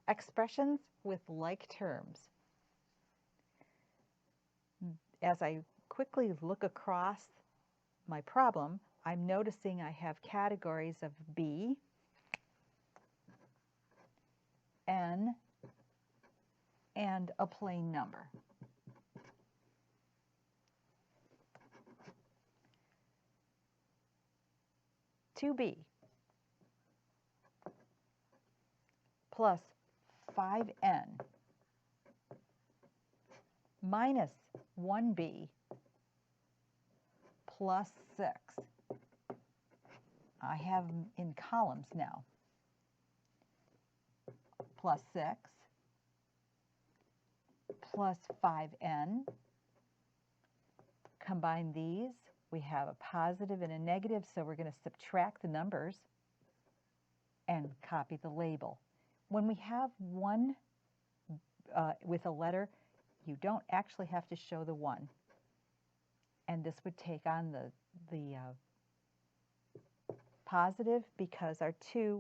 Expressions with like terms. As I quickly look across my problem, I'm noticing I have categories of B, N, and a plain number. Two B plus 5N minus 1B plus 6. I have them in columns now. Plus 6 plus 5N. Combine these. We have a positive and a negative, so we're going to subtract the numbers and copy the label. When we have one with a letter, you don't actually have to show the 1. And this would take on the positive because our 2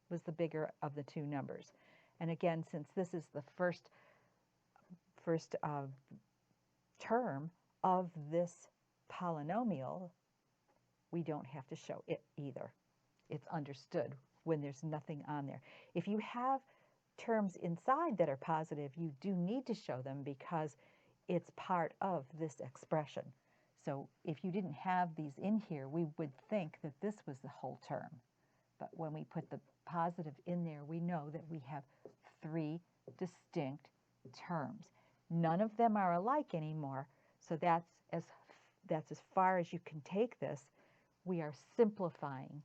was the bigger of the two numbers. And again, since this is the first term of this polynomial, we don't have to show it either. It's understood when there's nothing on there. If you have terms inside that are positive, you do need to show them because it's part of this expression. So if you didn't have these in here, we would think that this was the whole term. But when we put the positive in there, we know that we have 3 distinct terms. None of them are alike anymore, so that's as far as you can take this. We are simplifying.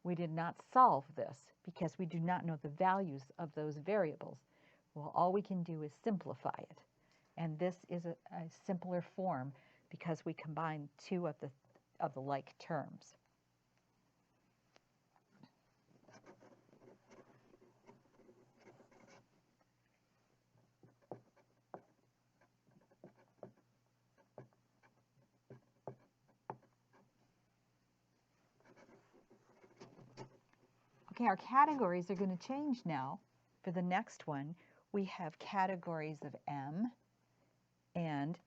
We did not solve this because we do not know the values of those variables. Well, all we can do is simplify it. And this is a simpler form because we combine 2 of the like terms. Okay, our categories are going to change now. For the next one, we have categories of M and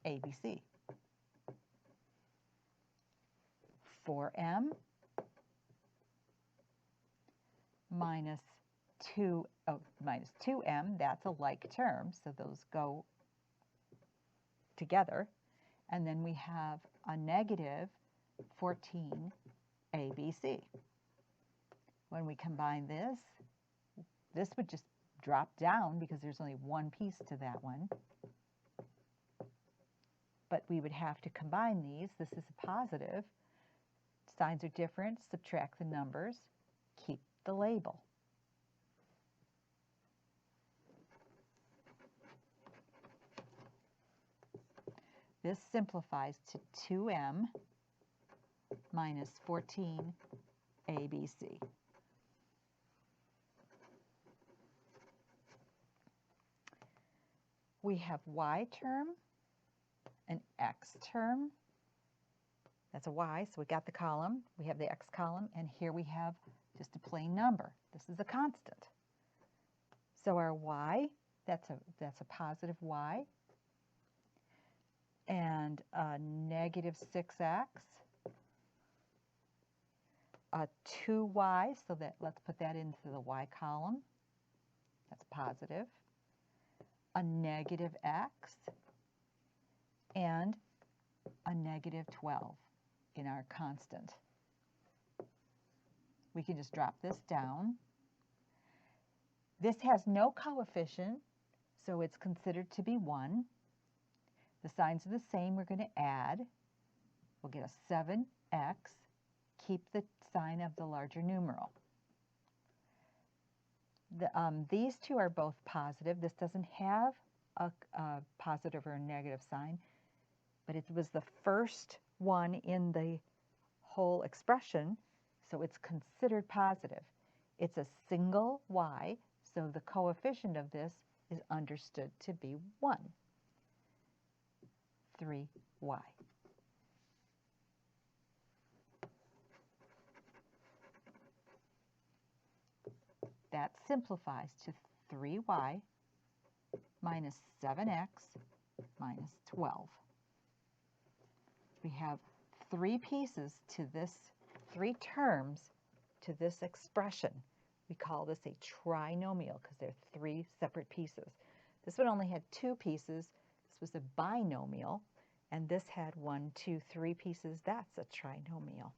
ABC. For M minus 2M, that's a like term, so those go together. And then we have a negative 14 ABC. When we combine this, this would just drop down because there's only one piece to that one. But we would have to combine these. This is a positive. Signs are different. Subtract the numbers. Keep the label. This simplifies to 2M minus 14 ABC. We have Y term, an X term. That's a Y, so we got the column. We have the X column, and here we have just a plain number. This is a constant. So our Y, that's a positive Y. And a negative 6x, a 2y, so that let's put that into the y column. That's positive. A negative x, and a negative 12 in our constant. We can just drop this down. This has no coefficient, so it's considered to be 1. The signs are the same. We're going to add. We'll get a 7x. Keep the sign of the larger numeral. These two are both positive. This doesn't have a positive or a negative sign, but it was the first one in the whole expression, so it's considered positive. It's a single y, so the coefficient of this is understood to be 1. 3y. that simplifies to 3y minus 7x minus 12. We have three pieces to this, three terms to this expression. We call this a trinomial because there are three separate pieces. This one only had two pieces. This was a binomial, and this had 1, 2, 3 pieces. That's a trinomial.